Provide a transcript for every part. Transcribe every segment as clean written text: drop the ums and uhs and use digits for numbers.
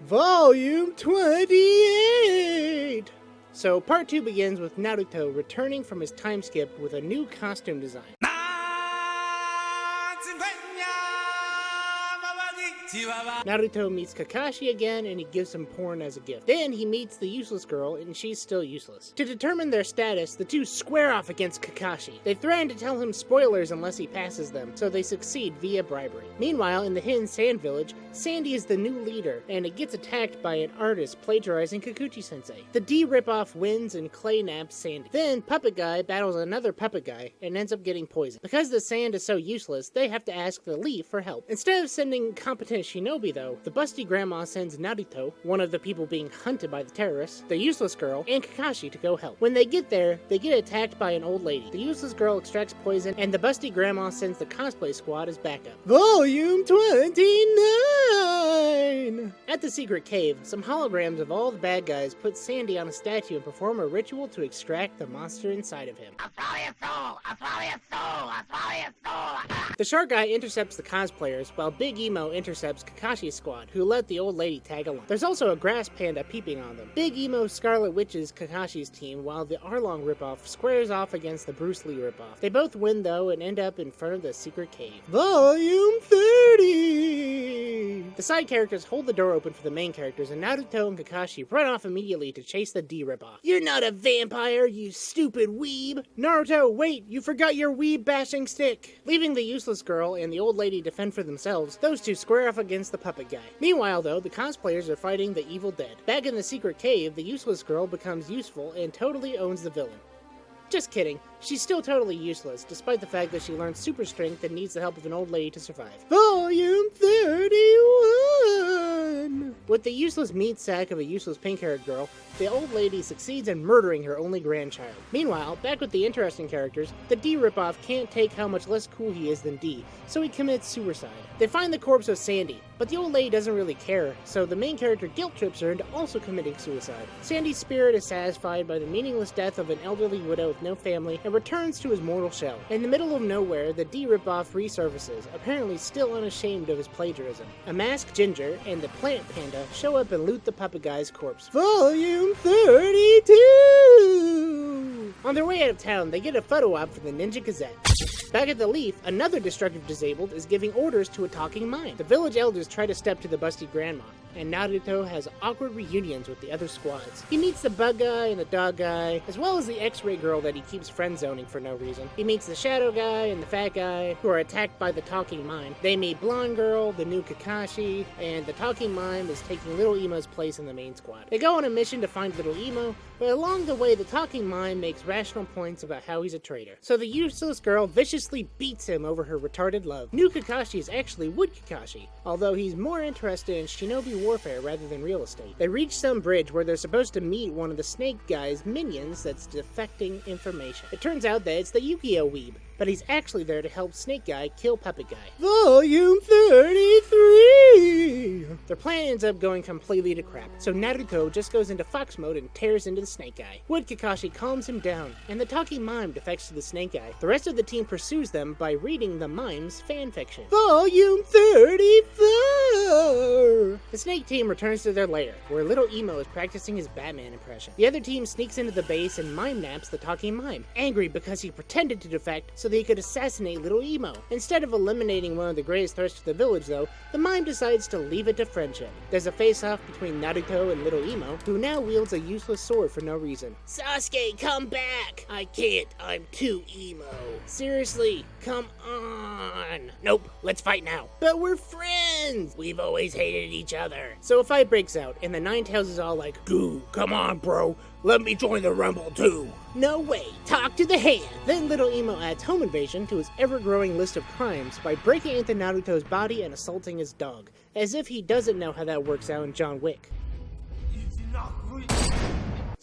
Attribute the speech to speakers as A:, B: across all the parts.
A: Volume 28! So part 2 begins with Naruto returning from his time skip with a new costume design. Naruto meets Kakashi again and he gives him porn as a gift. Then he meets the useless girl and she's still useless. To determine their status, the two square off against Kakashi. They threaten to tell him spoilers unless he passes them, so they succeed via bribery. Meanwhile, in the hidden sand village, Sandy is the new leader and it gets attacked by an artist plagiarizing Kikuchi-sensei. The D ripoff wins and Clay naps Sandy. Then Puppet Guy battles another Puppet Guy and ends up getting poisoned. Because the sand is so useless, they have to ask the leaf for help. Instead of sending competent shinobi though, the busty grandma sends Naruto, one of the people being hunted by the terrorists, the useless girl, and Kakashi to go help. When they get there, they get attacked by an old lady. The useless girl extracts poison, and the busty grandma sends the cosplay squad as backup. Volume 29! At the secret cave, some holograms of all the bad guys put Sandy on a statue and perform a ritual to extract the monster inside of him.
B: I'll swallow your soul! I'll swallow your soul! I'll swallow your soul!
A: The short guy intercepts the cosplayers, while Big Emo intercepts Kakashi's squad, who let the old lady tag along. There's also a grass panda peeping on them. Big Emo Scarlet Witches Kakashi's team, while the Arlong ripoff squares off against the Bruce Lee ripoff. They both win though and end up in front of the secret cave. Volume 30! The side characters hold the door open for the main characters, and Naruto and Kakashi run off immediately to chase the D ripoff. You're not a vampire, you stupid weeb! Naruto, wait, you forgot your weeb bashing stick! Leaving the useless girl and the old lady to fend for themselves, those two square off against the puppet guy. Meanwhile though, the cosplayers are fighting the evil dead. Back in the secret cave, the useless girl becomes useful and totally owns the villain. Just kidding, she's still totally useless, despite the fact that she learns super strength and needs the help of an old lady to survive. Volume 31! With the useless meat sack of a useless pink-haired girl, the old lady succeeds in murdering her only grandchild. Meanwhile, back with the interesting characters, the D ripoff can't take how much less cool he is than D, so he commits suicide. They find the corpse of Sandy, but the old lady doesn't really care, so the main character guilt trips her into also committing suicide. Sandy's spirit is satisfied by the meaningless death of an elderly widow with no family and returns to his mortal shell. In the middle of nowhere, the D ripoff resurfaces, apparently still unashamed of his plagiarism. A masked ginger and the plant panda show up and loot the puppet guy's corpse. Volume 32! On their way out of town, they get a photo op from the Ninja Gazette. Back at the Leaf, another destructive disabled is giving orders to a talking mime. The village elders try to step to the busty grandma, and Naruto has awkward reunions with the other squads. He meets the bug guy and the dog guy, as well as the X-ray girl that he keeps friend-zoning for no reason. He meets the shadow guy and the fat guy, who are attacked by the talking mime. They meet blonde girl, the new Kakashi, and the talking mime is taking Little Emo's place in the main squad. They go on a mission to find Little Emo, but along the way the talking mime makes rational points about how he's a traitor. So the useless girl viciously beats him over her retarded love. New Kakashi is actually Wood Kakashi, although he's more interested in shinobi warfare rather than real estate. They reach some bridge where they're supposed to meet one of the snake guy's minions that's defecting information. It turns out that it's the Yu-Gi-Oh! Weeb, but he's actually there to help Snake Guy kill Puppet Guy. Volume 33! Their plan ends up going completely to crap, so Naruto just goes into fox mode and tears into the Snake Guy. Wood Kakashi calms him down, and the talking mime defects to the Snake Guy. The rest of the team pursues them by reading the mime's fanfiction. Volume 34! The Snake team returns to their lair, where Little Emo is practicing his Batman impression. The other team sneaks into the base and mime naps the talking mime, angry because he pretended to defect so that he could assassinate Little Emo. Instead of eliminating one of the greatest threats to the village though, the mime decides to leave it to friendship. There's a face-off between Naruto and Little Emo, who now wields a useless sword for no reason. Sasuke, come back! I can't, I'm too emo. Seriously, come on! Nope, let's fight now. But we're friends! We've always hated each other. So a fight breaks out, and the Ninetales is all like, "Goo, come on bro, let me join the rumble too." No way, talk to the hand! Then Little Emo adds home invasion to his ever-growing list of crimes by breaking into Naruto's body and assaulting his dog, as if he doesn't know how that works out in John Wick.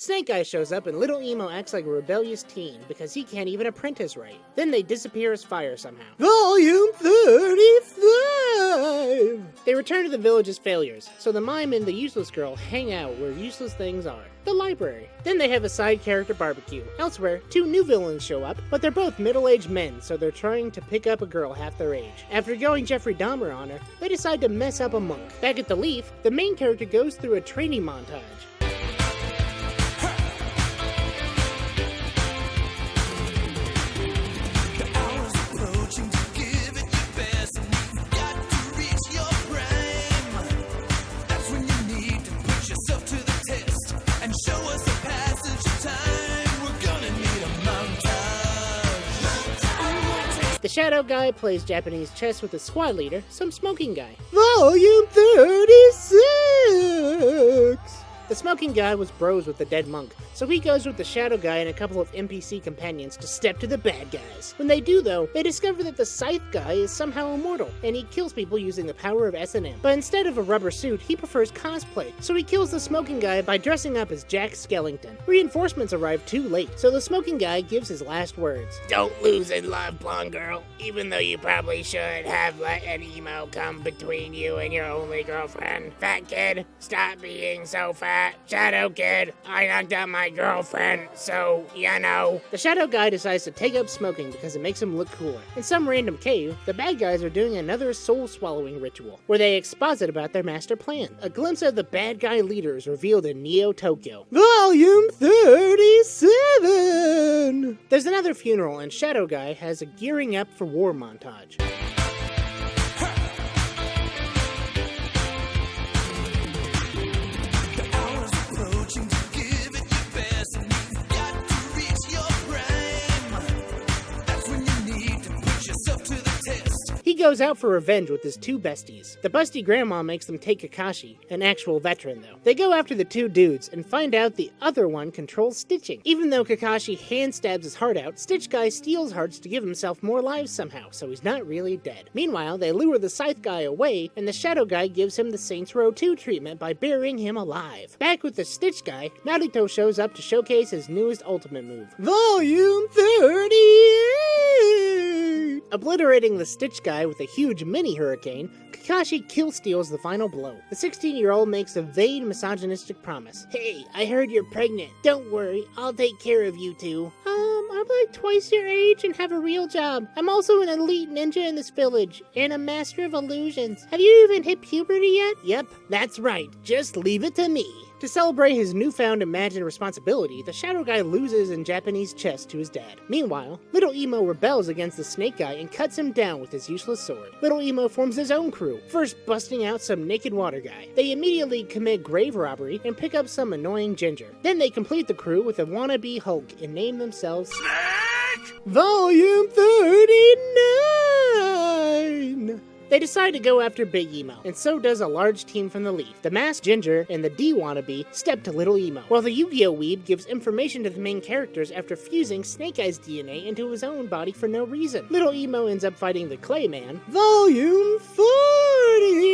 A: Snake Eye shows up and Little Emo acts like a rebellious teen because he can't even apprentice right. Then they disappear as fire somehow. Volume 35! They return to the village as failures, so the mime and the useless girl hang out where useless things are. The library. Then they have a side character barbecue. Elsewhere, 2 new villains show up, but they're both middle-aged men, so they're trying to pick up a girl half their age. After going Jeffrey Dahmer on her, they decide to mess up a monk. Back at the Leaf, the main character goes through a training montage. The Shadow Guy plays Japanese chess with the squad leader, some smoking guy. Volume 36! The smoking guy was bros with the dead monk, so he goes with the Shadow Guy and a couple of NPC companions to step to the bad guys. When they do though, they discover that the Scythe Guy is somehow immortal, and he kills people using the power of S&M. But instead of a rubber suit, he prefers cosplay, so he kills the smoking guy by dressing up as Jack Skellington. Reinforcements arrive too late, so the smoking guy gives his last words.
B: Don't lose in love, blonde girl. Even though you probably should have let an emo come between you and your only girlfriend. Fat kid, stop being so fat. Shadow kid, I knocked out my girlfriend, so, you know.
A: The Shadow Guy decides to take up smoking because it makes him look cooler. In some random cave, the bad guys are doing another soul-swallowing ritual, where they exposit about their master plan. A glimpse of the bad guy leader is revealed in Neo Tokyo. Volume 37! There's another funeral, and Shadow Guy has a gearing up for war montage. He goes out for revenge with his 2 besties. The busty grandma makes them take Kakashi, an actual veteran though. They go after the 2 dudes and find out the other one controls stitching. Even though Kakashi hand stabs his heart out, Stitch Guy steals hearts to give himself more lives somehow, so he's not really dead. Meanwhile, they lure the Scythe Guy away, and the Shadow Guy gives him the Saints Row 2 treatment by burying him alive. Back with the Stitch Guy, Naruto shows up to showcase his newest ultimate move. Volume 38! Obliterating the Stitch Guy with a huge mini hurricane, Kakashi kill-steals the final blow. The 16-year-old makes a vague misogynistic promise. Hey, I heard you're pregnant. Don't worry, I'll take care of you two. I'm like twice your age and have a real job. I'm also an elite ninja in this village, and a master of illusions. Have you even hit puberty yet? Yep, that's right. Just leave it to me. To celebrate his newfound imagined responsibility, the Shadow Guy loses in Japanese chess to his dad. Meanwhile, Little Emo rebels against the Snake Guy and cuts him down with his useless sword. Little Emo forms his own crew, first busting out some naked water guy. They immediately commit grave robbery and pick up some annoying ginger. Then they complete the crew with a wannabe Hulk and name themselves Snake! Volume 39! They decide to go after Big Emo, and so does a large team from the Leaf. The Masked Ginger and the D Wannabe step to Little Emo, while the Yu-Gi-Oh! Weeb gives information to the main characters after fusing Snake Eye's DNA into his own body for no reason. Little Emo ends up fighting the Clay Man, Volume 40!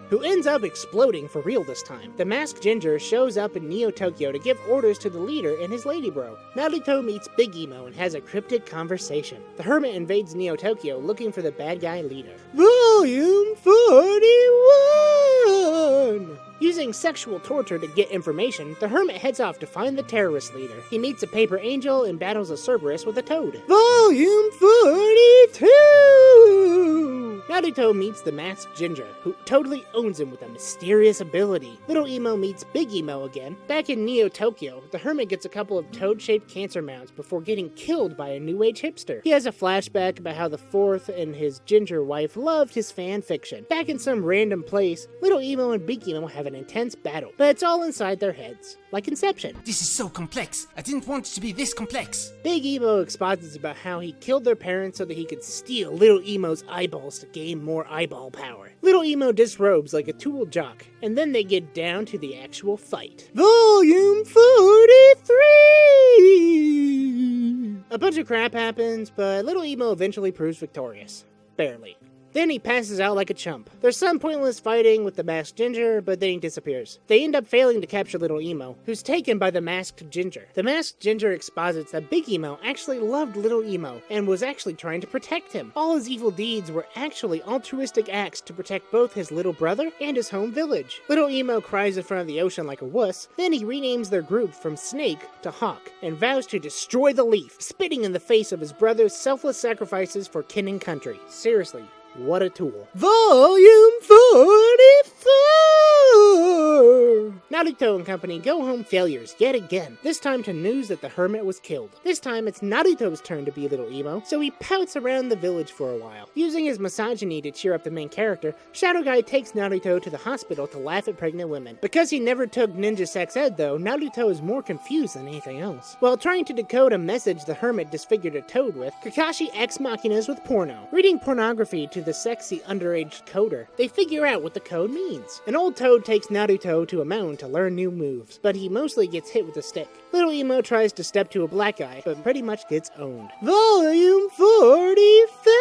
A: Who ends up exploding for real this time. The Masked Ginger shows up in Neo Tokyo to give orders to the leader and his lady bro. Naruto meets Big Emo and has a cryptic conversation. The Hermit invades Neo Tokyo looking for the bad guy leader. Volume 41! Using sexual torture to get information, the Hermit heads off to find the terrorist leader. He meets a paper angel and battles a Cerberus with a toad. Volume 42! Naruto meets the Masked Ginger, who totally owns him with a mysterious ability. Little Emo meets Big Emo again. Back in Neo Tokyo, the Hermit gets a couple of toad-shaped cancer mounds before getting killed by a new age hipster. He has a flashback about how the Fourth and his ginger wife loved his fan fiction. Back in some random place, Little Emo and Big Emo have an intense battle, but it's all inside their heads, like Inception.
C: This is so complex. I didn't want it to be this complex.
A: Big Emo exposits about how he killed their parents so that he could steal Little Emo's eyeballs to gain more eyeball power. Little Emo disrobes like a tool jock, and then they get down to the actual fight. Volume 43! A bunch of crap happens, but Little Emo eventually proves victorious. Barely. Then he passes out like a chump. There's some pointless fighting with the masked ginger, but then he disappears. They end up failing to capture little Emo, who's taken by the masked ginger. The masked ginger exposits that Big Emo actually loved little Emo, and was actually trying to protect him. All his evil deeds were actually altruistic acts to protect both his little brother and his home village. Little Emo cries in front of the ocean like a wuss, then he renames their group from Snake to Hawk, and vows to destroy the leaf, spitting in the face of his brother's selfless sacrifices for kin and country. Seriously, what a tool. Volume 44! Naruto and company go home failures yet again, this time to news that the hermit was killed. This time it's Naruto's turn to be little Emo, so he pouts around the village for a while. Using his misogyny to cheer up the main character, Shadow Guy takes Naruto to the hospital to laugh at pregnant women. Because he never took ninja sex ed though, Naruto is more confused than anything else. While trying to decode a message the hermit disfigured a toad with, Kakashi ex machinas with porno. Reading pornography to the sexy underage coder, they figure out what the code means. An old toad takes Naruto to a mountain to learn new moves, but he mostly gets hit with a stick. Little Emo tries to step to a black guy, but pretty much gets owned. Volume 45!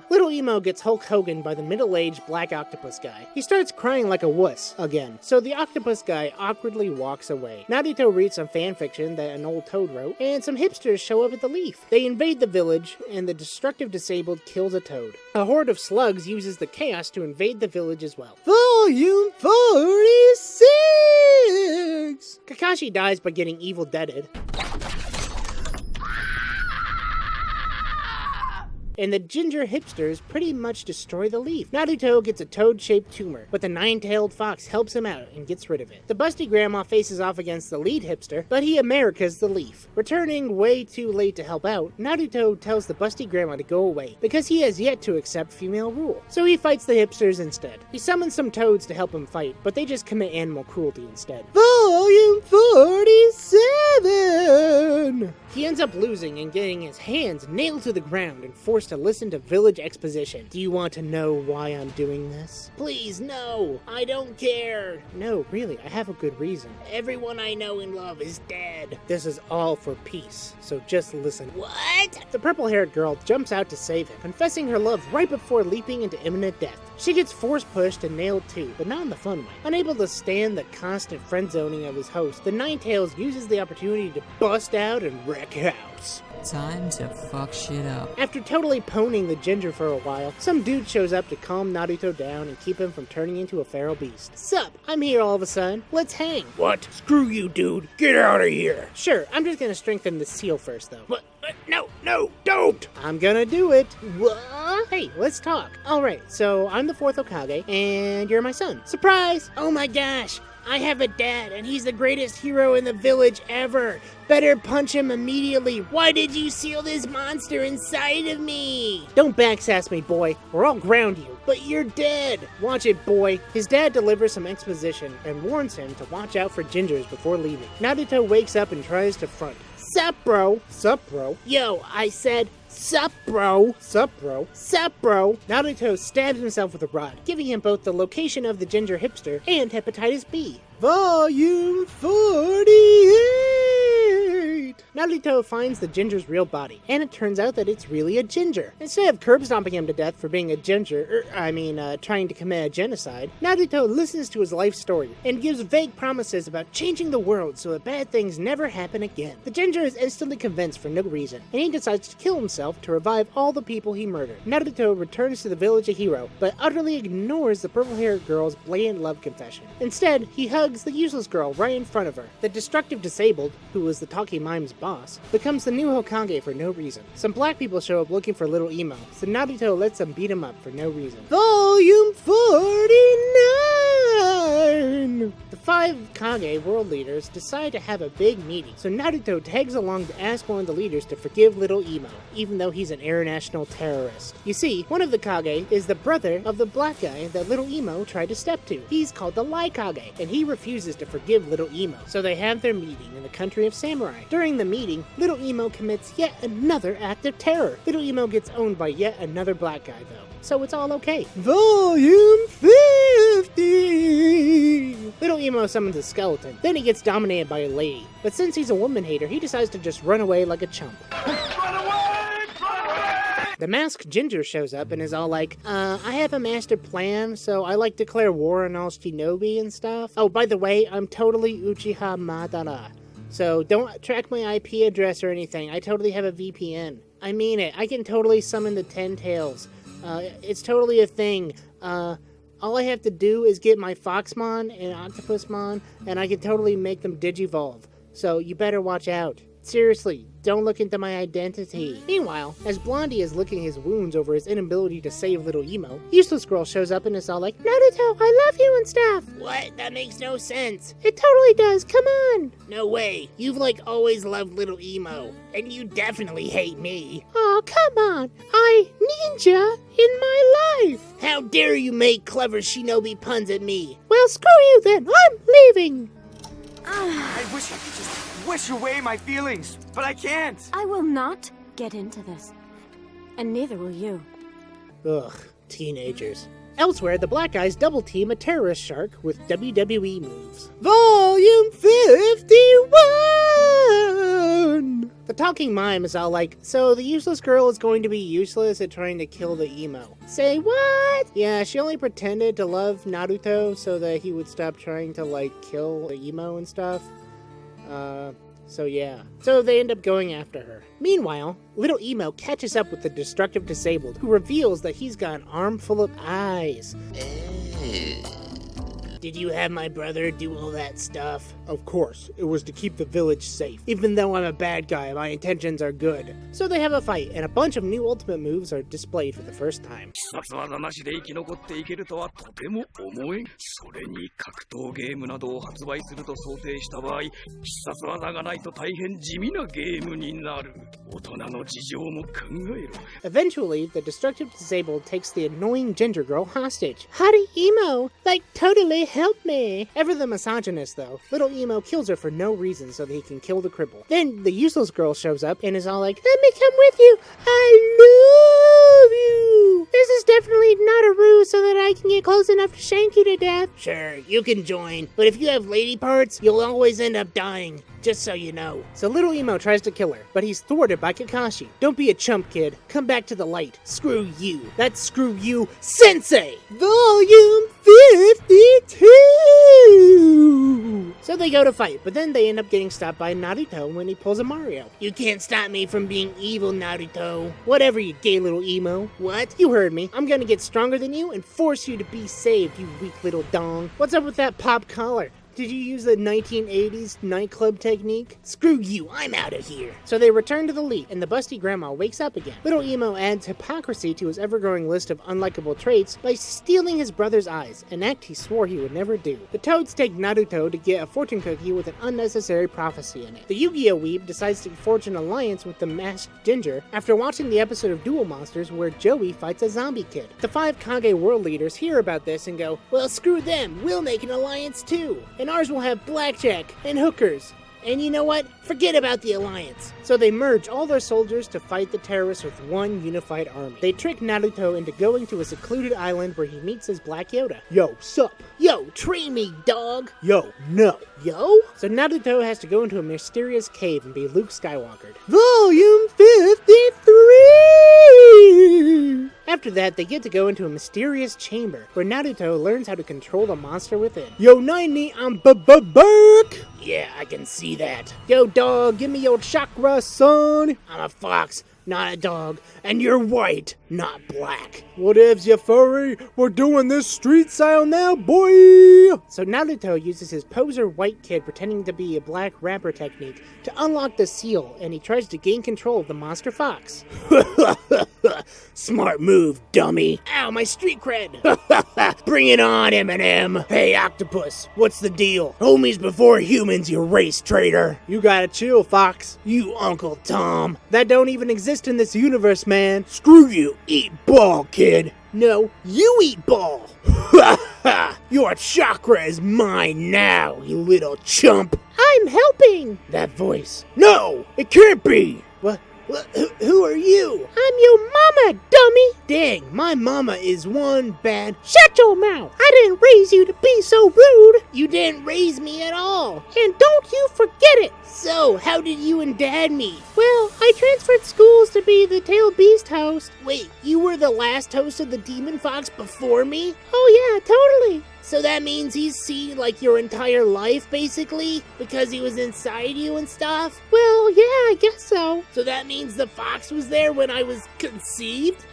A: Little Emo gets Hulk Hogan by the middle-aged black octopus guy. He starts crying like a wuss, again, so the octopus guy awkwardly walks away. Naruto reads some fanfiction that an old toad wrote, and some hipsters show up at the leaf. They invade the village, and the destructive disabled kills a toad. A horde of slugs uses the chaos to invade the village as well. Volume 46! Kakashi dies by getting evil deaded. And the ginger hipsters pretty much destroy the leaf. Naruto gets a toad-shaped tumor, but the nine-tailed fox helps him out and gets rid of it. The busty grandma faces off against the lead hipster, but he Americas the leaf. Returning way too late to help out, Naruto tells the busty grandma to go away, because he has yet to accept female rule. So he fights the hipsters instead. He summons some toads to help him fight, but they just commit animal cruelty instead. Volume 47! He ends up losing and getting his hands nailed to the ground and forced to listen to village exposition. Do you want to know why I'm doing this? Please, no! I don't care! No, really, I have a good reason. Everyone I know and love is dead. This is all for peace, so just listen. What? The purple-haired girl jumps out to save him, confessing her love right before leaping into imminent death. She gets force-pushed and nailed too, but not in the fun way. Unable to stand the constant friend-zoning of his host, the Ninetales uses the opportunity to bust out and wreck house.
D: Time to fuck shit up.
A: After totally poning the ginger for a while, some dude shows up to calm Naruto down and keep him from turning into a feral beast. Sup, I'm here all of a sudden. Let's hang.
B: What? Screw you, dude. Get out of here.
A: Sure, I'm just gonna strengthen the seal first though.
B: What? No, don't.
A: I'm gonna do it. What? Hey, let's talk. Alright, so I'm the 4th Hokage, and you're my son. Surprise!
B: Oh my gosh. I have a dad, and he's the greatest hero in the village ever. Better punch him immediately. Why did you seal this monster inside of me?
A: Don't backsass me, boy, or I'll ground you.
B: But you're dead.
A: Watch it, boy. His dad delivers some exposition and warns him to watch out for gingers before leaving. Naruto wakes up and tries to front.
B: Sup, bro?
A: Sup, bro?
B: Yo, I said, sup, bro?
A: Sup, bro?
B: Sup, bro?
A: Naruto stabs himself with a rod, giving him both the location of the ginger hipster and hepatitis B. Volume 48! Naruto finds the ginger's real body, and it turns out that it's really a ginger. Instead of curb stomping him to death for being a ginger, trying to commit a genocide, Naruto listens to his life story and gives vague promises about changing the world so that bad things never happen again. The ginger is instantly convinced for no reason, and he decides to kill himself to revive all the people he murdered. Naruto returns to the village a hero, but utterly ignores the purple-haired girl's blatant love confession. Instead, he hugs the useless girl right in front of her. The destructive disabled, who was the Talking Mime's boss, becomes the new Hokage for no reason. Some black people show up looking for little Emo, so Naruto lets them beat him up for no reason. Volume 49! The 5 Kage world leaders decide to have a big meeting, so Naruto tags along to ask one of the leaders to forgive little Emo, even though he's an international terrorist. You see, one of the Kage is the brother of the black guy that little Emo tried to step to. He's called the Lai Kage, and he refuses to forgive little Emo, so they have their meeting in the country of samurai. During the meeting, little Emo commits yet another act of terror. Little Emo gets owned by yet another black guy though, so it's all okay. Volume 50! Little Emo summons a skeleton, then he gets dominated by a lady. But since he's a woman hater, he decides to just run away like a chump. The masked Ginger shows up and is all like, I have a master plan, so I like declare war on all shinobi and stuff. Oh, by the way, I'm totally Uchiha Madara. So don't track my IP address or anything. I totally have a VPN. I mean it. I can totally summon the 10 tails. It's totally a thing. All I have to do is get my Foxmon and Octopusmon, and I can totally make them Digivolve. So you better watch out. Seriously, don't look into my identity. Meanwhile, as Blondie is licking his wounds over his inability to save little Emo, Useless Girl shows up and is all like, Naruto, I love you and stuff.
B: What? That makes no sense.
A: It totally does, come on.
B: No way. You've like always loved little Emo. And you definitely hate me.
A: Oh, come on. I ninja in my life.
B: How dare you make clever shinobi puns at me?
A: Well, screw you then. I'm leaving.
E: I wish I could just wish away my feelings, but I can't.
F: I will not get into this. And neither will you.
A: Ugh, teenagers. Elsewhere, the black guys double team a terrorist shark with WWE moves. Volume 51! The talking mime is all like, so the useless girl is going to be useless at trying to kill the emo. Say what? Yeah, she only pretended to love Naruto so that he would stop trying to, like, kill the emo and stuff. So yeah. So they end up going after her. Meanwhile, little Emo catches up with the destructive disabled, who reveals that he's got an arm full of eyes.
B: Did you have my brother do all that stuff?
A: Of course, it was to keep the village safe. Even though I'm a bad guy, my intentions are good. So they have a fight, and a bunch of new ultimate moves are displayed for the first time.
E: 必殺技なしで生き残っていけるとはとても思えん。それに格闘ゲームなどを発売すると想定した場合、必殺技がないと大変地味なゲームになる。大人の事情も考えろ。
A: Eventually, the destructive disabled takes the annoying ginger girl hostage. Howdy, Emo! Like, totally help me! Ever the misogynist, though, little Emo kills her for no reason so that he can kill the cripple. Then the useless girl shows up and is all like, let me come with you! I love you! This is definitely not a ruse so that I can get close enough to shank you to death.
B: Sure, you can join, but if you have lady parts, you'll always end up dying. Just so you know.
A: So little Emo tries to kill her, but he's thwarted by Kakashi. Don't be a chump, kid. Come back to the light. Screw you. That's screw you, Sensei! Volume 52! So they go to fight, but then they end up getting stopped by Naruto when he pulls a Mario.
B: You can't stop me from being evil, Naruto.
A: Whatever, you gay little Emo.
B: What?
A: You heard me. I'm gonna get stronger than you and force you to be saved, you weak little dong. What's up with that pop collar? Did you use the 1980s nightclub technique?
B: Screw you, I'm out of here.
A: So they return to the leaf, and the busty grandma wakes up again. Little Emo adds hypocrisy to his ever-growing list of unlikable traits by stealing his brother's eyes, an act he swore he would never do. The Toads take Naruto to get a fortune cookie with an unnecessary prophecy in it. The Yu-Gi-Oh! Weeb decides to forge an alliance with the masked Ginger after watching the episode of Duel Monsters where Joey fights a zombie kid. The 5 Kage world leaders hear about this and go, well, screw them, we'll make an alliance too. And ours will have blackjack and hookers. And you know what? Forget about the alliance. So they merge all their soldiers to fight the terrorists with one unified army. They trick Naruto into going to a secluded island where he meets his Black Yoda. Yo, sup?
B: Yo, train me, dog.
A: Yo, no.
B: Yo?
A: So Naruto has to go into a mysterious cave and be Luke Skywalker. Volume 53! After that, they get to go into a mysterious chamber where Naruto learns how to control the monster within. Yo, Nini, I'm back!
B: Yeah, I can see that.
A: Yo, dog, give me your chakra, son.
B: I'm a fox, not a dog, and you're white, not black.
A: Whatevs, you furry? We're doing this street style now, boy! So Naruto uses his poser white kid pretending to be a black rapper technique to unlock the seal, and he tries to gain control of the monster fox.
B: Smart move, dummy. Ow, my street cred. Bring it on, Eminem. Hey, Octopus, what's the deal? Homies before humans, you race traitor.
A: You gotta chill, Fox.
B: You Uncle Tom.
A: That don't even exist in this universe, man.
B: Screw you, eat ball, kid. No, you eat ball. Your chakra is mine now, you little chump.
A: I'm helping.
B: That voice. No, it can't be.
A: What?
B: Who are you?
A: I'm your mama, dummy.
B: Dang, my mama is one bad...
A: Shut your mouth. I didn't raise you to be so rude.
B: You didn't raise me at all.
A: And don't you forget it.
B: So, how did you and Dad meet?
A: Well, I transferred schools to be the Tail Beast host.
B: Wait, you were the last host of the Demon Fox before me?
A: Oh yeah, totally.
B: So that means he's seen, like, your entire life, basically? Because he was inside you and stuff?
A: Well, yeah, I guess so.
B: So that means the fox was there when I was conceived?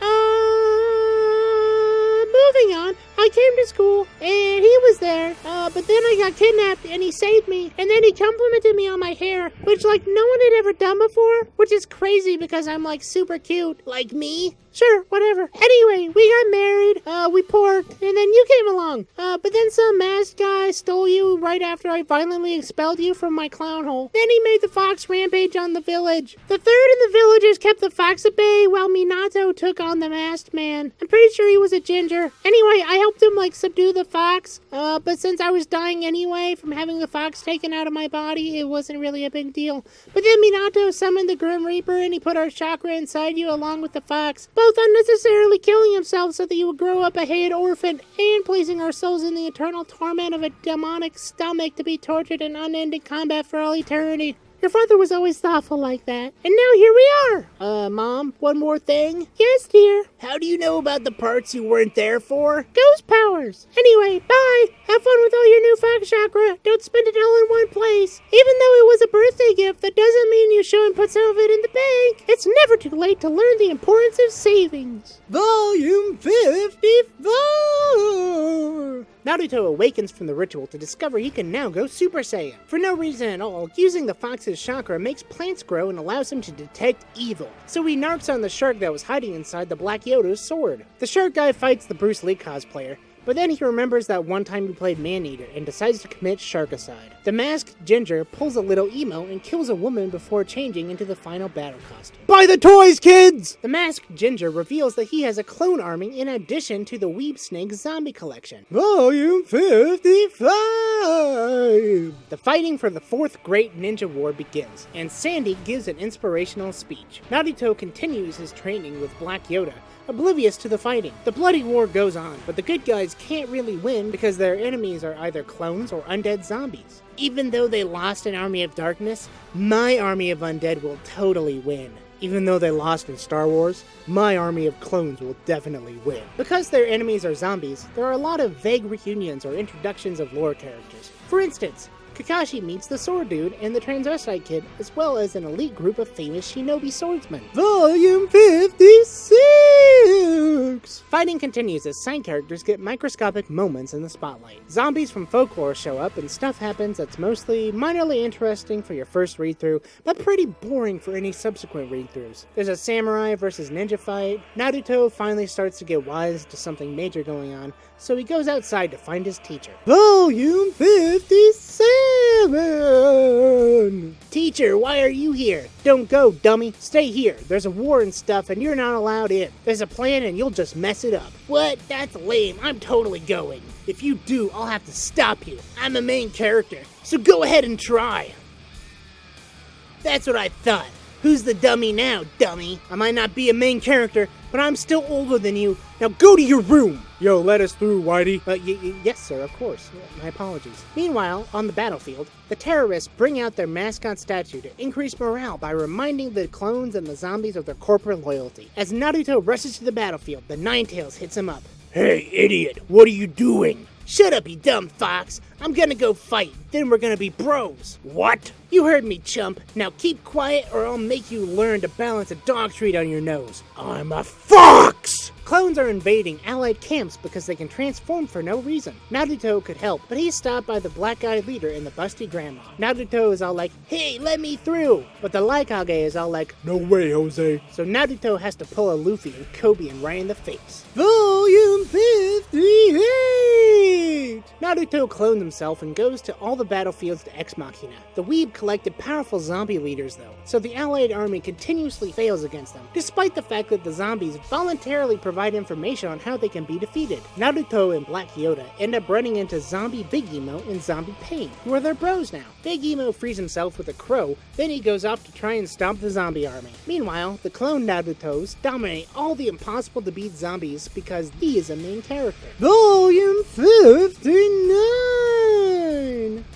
A: Moving on, I came to school, and he was there, but then I got kidnapped, and he saved me, and then he complimented me on my hair, which, like, no one had ever done before, which is crazy because I'm, like, super cute.
B: Like me?
A: Sure, whatever. Anyway, we got married, we porked, and then you came along. But then some masked guy stole you right after I violently expelled you from my clown hole. Then he made the fox rampage on the village. The third of the villagers kept the fox at bay while Minato took on the masked man. I'm pretty sure he was a ginger. Anyway, I helped him, like, subdue the fox, but since I was dying anyway from having the fox taken out of my body, it wasn't really a big deal. But then Minato summoned the Grim Reaper and he put our chakra inside you along with the fox, both unnecessarily killing himself so that you would grow up a hated orphan and placing our souls in the eternal torment of a demonic stomach to be tortured in unending combat for all eternity. Your father was always thoughtful like that. And now here we are.
B: Mom, one more thing?
A: Yes, dear.
B: How do you know about the parts you weren't there for?
A: Ghost powers. Anyway, bye. Have fun with all your new fox chakra. Don't spend it all in one place. Even though it was a birthday gift, that doesn't mean you shouldn't put some of it in the bank. It's never too late to learn the importance of savings.
G: Volume 54!
A: Naruto awakens from the ritual to discover he can now go Super Saiyan. For no reason at all, using the fox's chakra makes plants grow and allows him to detect evil. So he narcs on the shark that was hiding inside the Black Yoda's sword. The shark guy fights the Bruce Lee cosplayer, but then he remembers that one time he played Man-Eater and decides to commit sharkicide. The masked ginger pulls a little emo and kills a woman before changing into the final battle costume.
G: Buy the toys, kids!
A: The masked ginger reveals that he has a clone army in addition to the Weeb Snake zombie collection.
G: Volume 55!
A: The fighting for the fourth Great Ninja War begins, and Sandy gives an inspirational speech. Naruto continues his training with Black Yoda, oblivious to the fighting. The bloody war goes on, but the good guys can't really win because their enemies are either clones or undead zombies. Even though they lost an army of darkness, my army of undead will totally win. Even though they lost in Star Wars, my army of clones will definitely win. Because their enemies are zombies, there are a lot of vague reunions or introductions of lore characters. For instance, Kakashi meets the Sword Dude and the Transvestite Kid, as well as an elite group of famous shinobi swordsmen.
G: Volume 56!
A: Fighting continues as side characters get microscopic moments in the spotlight. Zombies from folklore show up and stuff happens that's mostly minorly interesting for your first read-through, but pretty boring for any subsequent read-throughs. There's a samurai versus ninja fight. Naruto finally starts to get wise to something major going on, so he goes outside to find his teacher.
G: Volume 57!
B: Teacher, why are you here?
A: Don't go, dummy. Stay here. There's a war and stuff, and you're not allowed in. There's a plan, and you'll just mess it up.
B: What? That's lame. I'm totally going.
A: If you do, I'll have to stop you.
B: I'm a main character, so go ahead and try. That's what I thought. Who's the dummy now, dummy?
A: I might not be a main character, but I'm still older than you. Now go to your room!
G: Yo, let us through, Whitey.
A: Yes, sir, of course. My apologies. Meanwhile, on the battlefield, the terrorists bring out their mascot statue to increase morale by reminding the clones and the zombies of their corporate loyalty. As Naruto rushes to the battlefield, the Ninetales hits him up.
B: Hey, idiot, what are you doing? Shut up, you dumb fox. I'm gonna go fight, then we're gonna be bros. What?
A: You heard me, chump. Now keep quiet or I'll make you learn to balance a dog treat on your nose.
B: I'm a fox!
A: Clones are invading allied camps because they can transform for no reason. Naruto could help, but he's stopped by the black-eyed leader and the busty grandma. Naruto is all like, hey, let me through! But the Raikage is all like,
G: no way, Jose.
A: So Naruto has to pull a Luffy and Kobe and right in the face.
G: Volume 58!
A: Naruto clones himself and goes to all the battlefields to Ex Machina. The Weeb collected powerful zombie leaders though, so the allied army continuously fails against them, despite the fact that the zombies voluntarily provide information on how they can be defeated. Naruto and Black Yoda end up running into Zombie Big Emo and Zombie Pain, who are their bros now. Big Emo frees himself with a crow, then he goes off to try and stop the zombie army. Meanwhile, the clone Narutos dominate all the impossible to beat zombies because he is a main character.
G: Volume 59!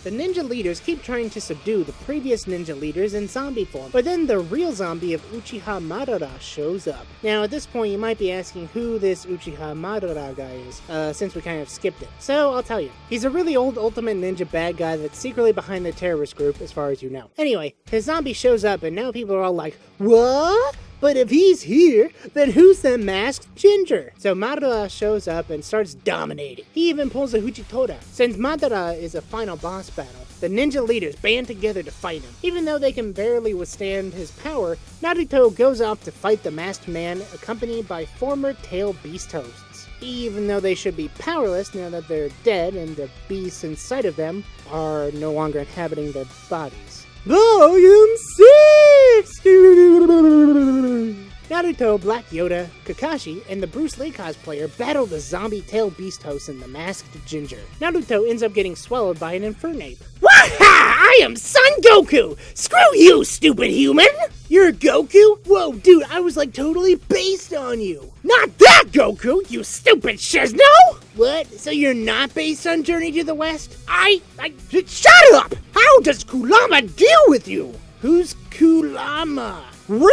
A: The ninja leaders keep trying to subdue the previous ninja leaders in zombie form, but then the real zombie of Uchiha Madara shows up. Now at this point you might be asking who this Uchiha Madara guy is, since we kind of skipped it. So I'll tell you. He's a really old ultimate ninja bad guy that's secretly behind the terrorist group as far as you know. Anyway, his zombie shows up and now people are all like, what? But if he's here, then who's the masked ginger? So Madara shows up and starts dominating. He even pulls a Huchitora. Since Madara is a final boss battle, the ninja leaders band together to fight him. Even though they can barely withstand his power, Naruto goes off to fight the masked man accompanied by former tail beast hosts. Even though they should be powerless now that they're dead and the beasts inside of them are no longer inhabiting their bodies.
G: Volume 6!
A: Naruto, Black Yoda, Kakashi, and the Bruce Lee cosplayer battle the zombie tail beast host and the masked ginger. Naruto ends up getting swallowed by an Infernape.
B: Waha! I am Son Goku! Screw you, stupid human!
A: You're Goku? Whoa, dude, I was like totally based on you.
B: Not that Goku, you stupid shizno!
A: What? So you're not based on Journey to the West?
B: Shut up! How does Kurama deal with you?
A: Who's Kurama?
B: Really?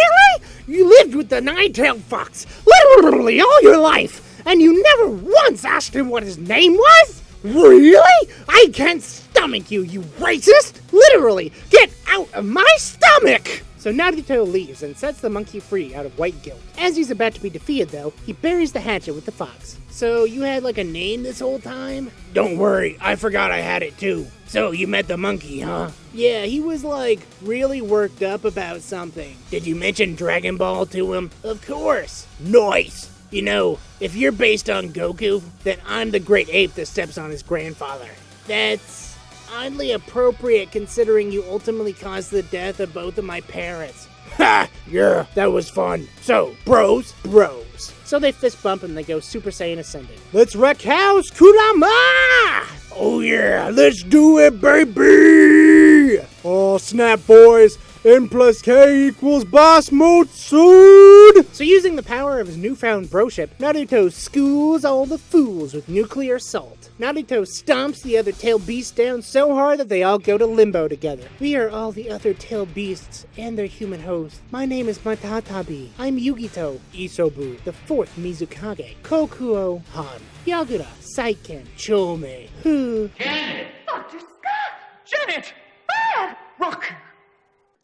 B: You lived with the nine-tailed fox literally all your life, and you never once asked him what his name was? Really? I can't stomach you, you racist! Literally, get out of my stomach!
A: So Naruto leaves and sets the monkey free out of white guilt. As he's about to be defeated though, he buries the hatchet with the fox. So you had like a name this whole time?
B: Don't worry, I forgot I had it too. So you met the monkey, huh?
A: Yeah, he was like really worked up about something.
B: Did you mention Dragon Ball to him?
A: Of course.
B: Nice! You know, if you're based on Goku, then I'm the great ape that steps on his grandfather.
A: That's oddly appropriate considering you ultimately caused the death of both of my parents.
B: Ha! Yeah, that was fun. So, bros?
A: Bros. So they fist bump and they go Super Saiyan Ascended.
G: Let's wreck house, Kurama!
B: Oh yeah, let's do it, baby!
G: Oh, snap, boys. N plus K equals boss mode soon!
A: So using the power of his newfound broship, Naruto schools all the fools with nuclear assault. Naruto stomps the other tail beasts down so hard that they all go to limbo together. We are all the other tail beasts and their human host. My name is Matatabi. I'm Yugito, Isobu, the fourth Mizukage, Kokuo, Han, Yagura, Saiken, Chome, Hu.
E: Janet! Dr. Scott! Janet! Bob! Rock!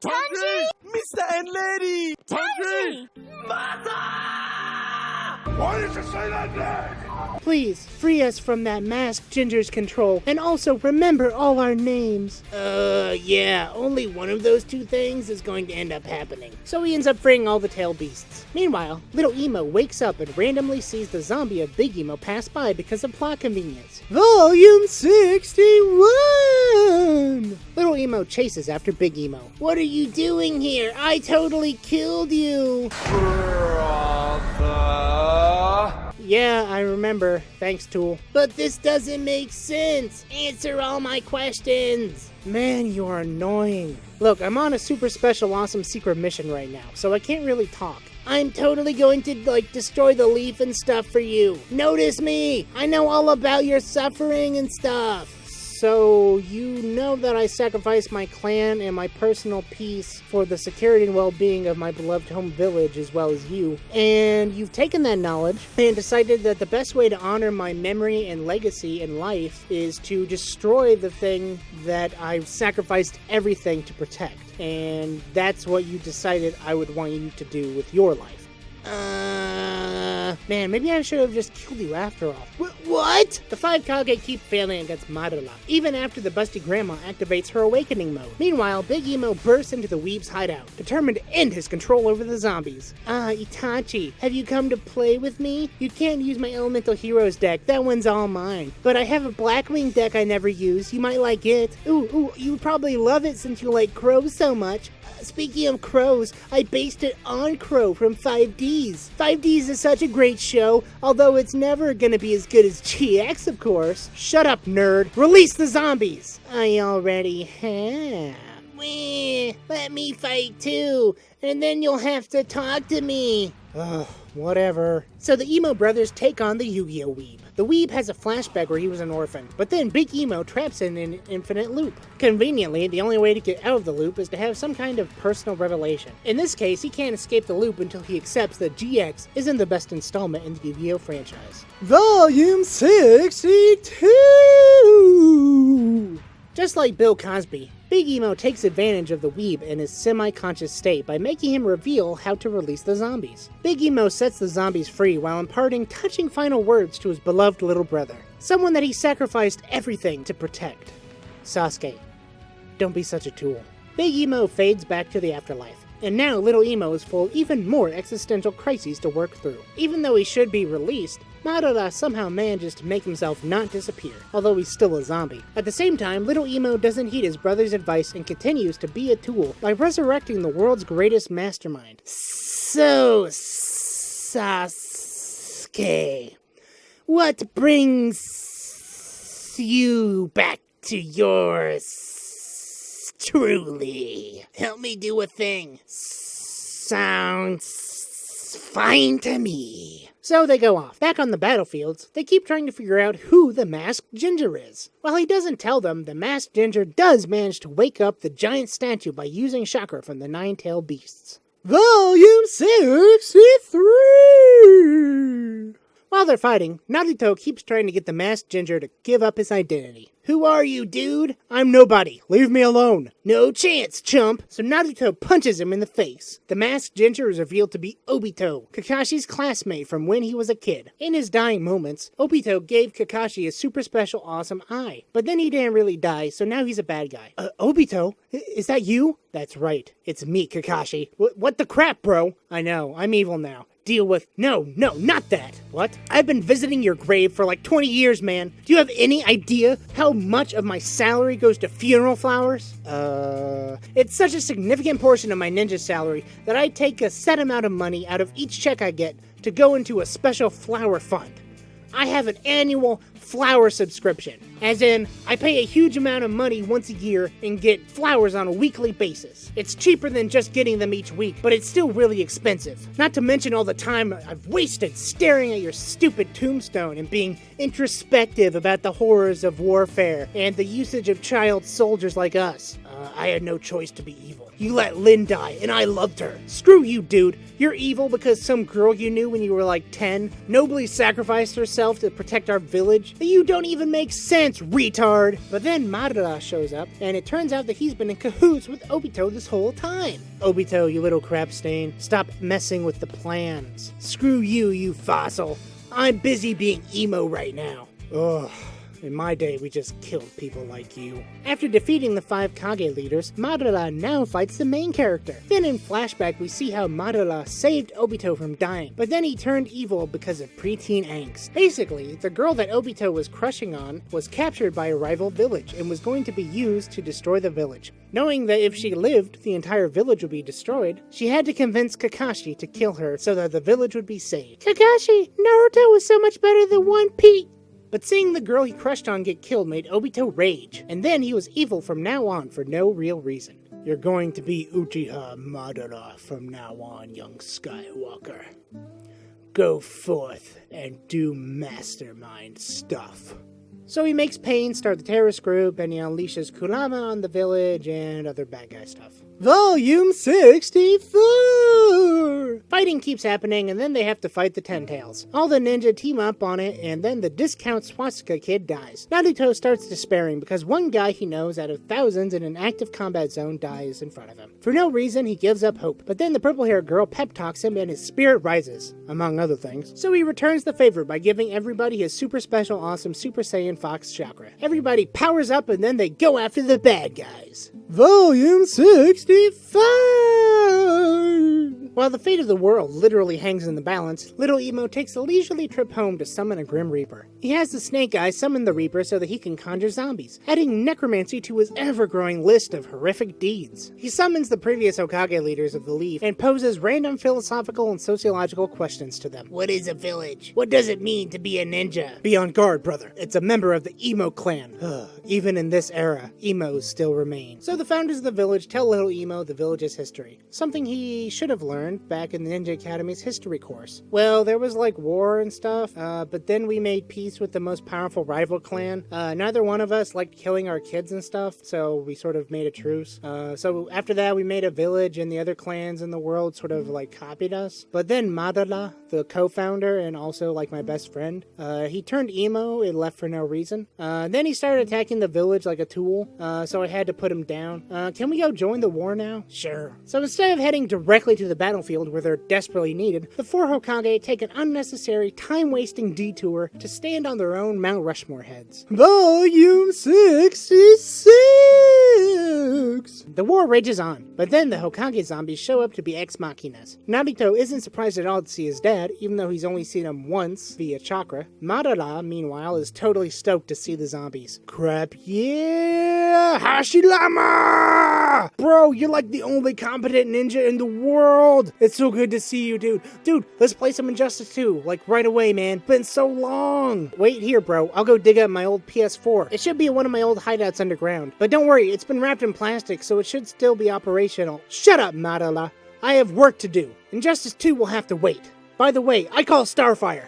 G: Tanji! Mr. and Lady! Tanji!
E: Why did you say that name?
A: Please, free us from that masked ginger's control, and also remember all our names.
B: Yeah, only one of those two things is going to end up happening.
A: So he ends up freeing all the tail beasts. Meanwhile, Little Emo wakes up and randomly sees the zombie of Big Emo pass by because of plot convenience.
G: Volume 61!
A: Little Emo chases after Big Emo.
B: What are you doing here? I totally killed you!
A: Yeah, I remember. Thanks, Tool.
B: But this doesn't make sense. Answer all my questions.
A: Man, you are annoying. Look, I'm on a super special awesome secret mission right now, so I can't really talk.
B: I'm totally going to, destroy the leaf and stuff for you. Notice me. I know all about your suffering and stuff.
A: So, you know that I sacrificed my clan and my personal peace for the security and well-being of my beloved home village as well as you. And you've taken that knowledge and decided that the best way to honor my memory and legacy in life is to destroy the thing that I've sacrificed everything to protect. And that's what you decided I would want you to do with your life. Man, maybe I should have just killed you after all.
B: What?
A: The five Kage keep failing against Madara, even after the busty grandma activates her awakening mode. Meanwhile, Big Emo bursts into the Weeb's hideout, determined to end his control over the zombies. Itachi, have you come to play with me? You can't use my Elemental Heroes deck, that one's all mine. But I have a Blackwing deck I never use, you might like it. Ooh, you probably love it since you like crows so much. Speaking of crows, I based it on Crow from 5Ds. 5Ds is such a great show, although it's never gonna be as good as GX, of course. Shut up, nerd. Release the zombies. I already have.
B: Let me fight too, and then you'll have to talk to me.
A: Ugh, whatever. So the Emo brothers take on the Yu-Gi-Oh! Weeb. The The weeb has a flashback where he was an orphan, but then Big Emo traps him in an infinite loop. Conveniently, the only way to get out of the loop is to have some kind of personal revelation. In this case, he can't escape the loop until he accepts that GX isn't the best installment in the Yu-Gi-Oh franchise.
G: Volume 62!
A: Just like Bill Cosby, Big Emo takes advantage of the weeb in his semi-conscious state by making him reveal how to release the zombies. Big Emo sets the zombies free while imparting touching final words to his beloved little brother, someone that he sacrificed everything to protect. Sasuke, don't be such a tool. Big Emo fades back to the afterlife, and now little Emo is full of even more existential crises to work through. Even though he should be released, Madara somehow manages to make himself not disappear, although he's still a zombie. At the same time, little Emo doesn't heed his brother's advice and continues to be a tool by resurrecting the world's greatest mastermind. So, Sasuke, what brings you back to yours truly?
B: Help me do a thing.
A: Sounds fine to me. So they go off. Back on the battlefields, they keep trying to figure out who the Masked Ginger is. While he doesn't tell them, the Masked Ginger does manage to wake up the giant statue by using chakra from the Nine-Tailed Beasts.
G: Volume 63!
A: While they're fighting, Naruto keeps trying to get the Masked Ginger to give up his identity. Who are you, dude?
G: I'm nobody. Leave me alone.
A: No chance, chump. So Naruto punches him in the face. The Masked Ginger is revealed to be Obito, Kakashi's classmate from when he was a kid. In his dying moments, Obito gave Kakashi a super special awesome eye. But then he didn't really die, so now he's a bad guy. Obito? Is that you? That's right. It's me, Kakashi. What the crap, bro? I know. I'm evil now. Deal with— No, not that. What? I've been visiting your grave for like 20 years, man. Do you have any idea how much of my salary goes to funeral flowers? It's such a significant portion of my ninja salary that I take a set amount of money out of each check I get to go into a special flower fund. I have an annual flower subscription. As in, I pay a huge amount of money once a year and get flowers on a weekly basis. It's cheaper than just getting them each week, but it's still really expensive. Not to mention all the time I've wasted staring at your stupid tombstone and being introspective about the horrors of warfare and the usage of child soldiers like us. I had no choice to be evil. You let Lynn die, and I loved her. Screw you, dude. You're evil because some girl you knew when you were like 10 nobly sacrificed herself to protect our village? You don't even make sense, retard! But then Madara shows up, and it turns out that he's been in cahoots with Obito this whole time. Obito, you little crap stain, stop messing with the plans. Screw you, you fossil. I'm busy being emo right now. Ugh. In my day, we just killed people like you. After defeating the 5 Kage leaders, Madara now fights the main character. Then in flashback, we see how Madara saved Obito from dying, but then he turned evil because of preteen angst. Basically, the girl that Obito was crushing on was captured by a rival village and was going to be used to destroy the village. Knowing that if she lived, the entire village would be destroyed, she had to convince Kakashi to kill her so that the village would be saved. Kakashi, Naruto was so much better than One Piece. But seeing the girl he crushed on get killed made Obito rage, and then he was evil from now on for no real reason. You're going to be Uchiha Madara from now on, young Skywalker. Go forth and do mastermind stuff. So he makes Pain start the terrorist group, and he unleashes Kurama on the village and other bad guy stuff.
G: Volume 64!
A: Fighting keeps happening, and then they have to fight the Ten Tails. All the ninja team up on it, and then the discount swastika kid dies. Naruto starts despairing because one guy he knows out of thousands in an active combat zone dies in front of him. For no reason, he gives up hope, but then the purple-haired girl pep talks him and his spirit rises, among other things. So he returns the favor by giving everybody his super special awesome Super Saiyan Fox chakra. Everybody powers up and then they go after the bad guys.
G: Volume 65!
A: While the fate of the world literally hangs in the balance, little Emo takes a leisurely trip home to summon a Grim Reaper. He has the Snake Eye summon the Reaper so that he can conjure zombies, adding necromancy to his ever-growing list of horrific deeds. He summons the previous Hokage leaders of the Leaf and poses random philosophical and sociological questions to them.
B: What is a village? What does it mean to be a ninja?
A: Be on guard, brother. It's a member of the Emo clan. Even in this era, Emos still remain. So the founders of the village tell little Emo the village's history, something he should have learned learned back in the Ninja Academy's history course? Well, there was like war and stuff, but then we made peace with the most powerful rival clan. Neither one of us liked killing our kids and stuff, so we sort of made a truce. So after that, we made a village, and the other clans in the world sort of like copied us. But then Madara, the co-founder and also like my best friend, he turned emo and left for no reason. Then he started attacking the village like a tool, so I had to put him down. Can we go join the war now? Sure. So instead of heading directly to the battlefield where they're desperately needed, the four Hokage take an unnecessary, time-wasting detour to stand on their own Mount Rushmore heads.
G: Volume 66!
A: The war rages on, but then the Hokage zombies show up to be ex-machinas. Naruto isn't surprised at all to see his dad, even though he's only seen him once via chakra. Madara, meanwhile, is totally stoked to see the zombies. Crap, yeah! Hashirama! Bro, you're like the only competent ninja in the world! It's so good to see you, dude. Dude, let's play some Injustice 2, like right away, man. Been so long! Wait here, bro. I'll go dig up my old PS4. It should be in one of my old hideouts underground. But don't worry, it's been wrapped in plastic, so it should still be operational. Shut up, Madara. I have work to do. Injustice 2 will have to wait. By the way, I call Starfire.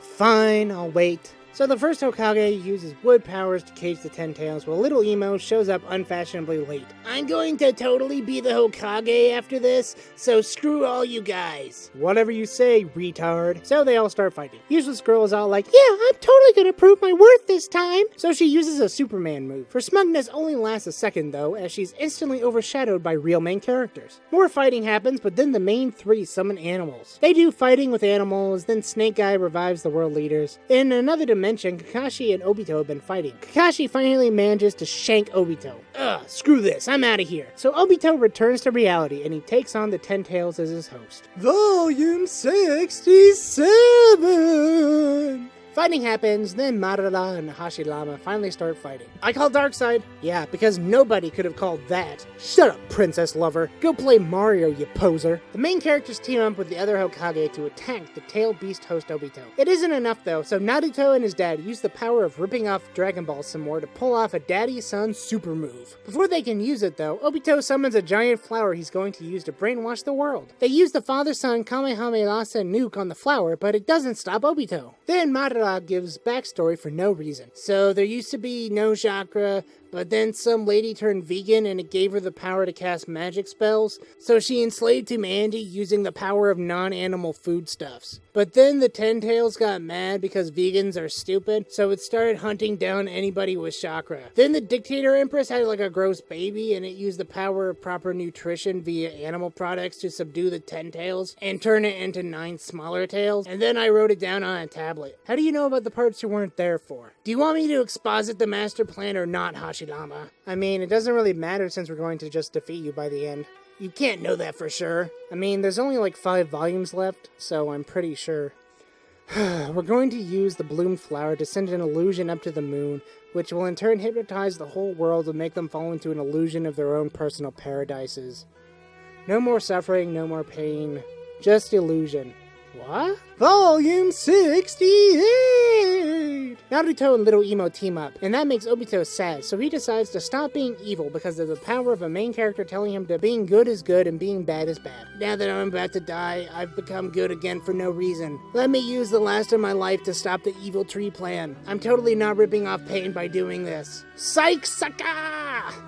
A: Fine, I'll wait. So the first Hokage uses wood powers to cage the Ten Tails, while Little Emo shows up unfashionably late. I'm going to totally be the Hokage after this, so screw all you guys. Whatever you say, retard. So they all start fighting. Useless Girl is all like, yeah, I'm totally gonna prove my worth this time. So she uses a Superman move. Her smugness only lasts a second though, as she's instantly overshadowed by real main characters. More fighting happens, but then the main three summon animals. They do fighting with animals, then Snake Eye revives the world leaders. In another dimension, Kakashi and Obito have been fighting. Kakashi finally manages to shank Obito. Ugh, screw this, I'm out of here. So Obito returns to reality and he takes on the Ten Tails as his host.
G: Volume 67!
A: Fighting happens, then Madara and Hashirama finally start fighting. I call Darkseid. Yeah, because nobody could have called that. Shut up, princess lover. Go play Mario, you poser. The main characters team up with the other Hokage to attack the Tail Beast host Obito. It isn't enough though, so Naruto and his dad use the power of ripping off Dragon Ball some more to pull off a daddy-son super move. Before they can use it though, Obito summons a giant flower he's going to use to brainwash the world. They use the father-son Kamehameha nuke on the flower, but it doesn't stop Obito. Then Madara gives backstory for no reason. So there used to be no chakra, but then some lady turned vegan and it gave her the power to cast magic spells, so she enslaved humanity using the power of non-animal foodstuffs. But then the Ten Tails got mad because vegans are stupid, so it started hunting down anybody with chakra. Then the Dictator Empress had like a gross baby and it used the power of proper nutrition via animal products to subdue the Ten Tails and turn it into 9 smaller tails, and then I wrote it down on a tablet. How do you know about the parts you weren't there for? Do you want me to exposit the master plan or not, Hashirama? I mean, it doesn't really matter since we're going to just defeat you by the end. You can't know that for sure. I mean, there's only like 5 volumes left, so I'm pretty sure. We're going to use the bloomed flower to send an illusion up to the moon, which will in turn hypnotize the whole world and make them fall into an illusion of their own personal paradises. No more suffering, no more pain, just illusion. What?
G: Volume 68!
A: Naruto and Little Emo team up, and that makes Obito sad, so he decides to stop being evil because of the power of a main character telling him that being good is good and being bad is bad. Now that I'm about to die, I've become good again for no reason. Let me use the last of my life to stop the evil tree plan. I'm totally not ripping off pain by doing this. Psych sucker!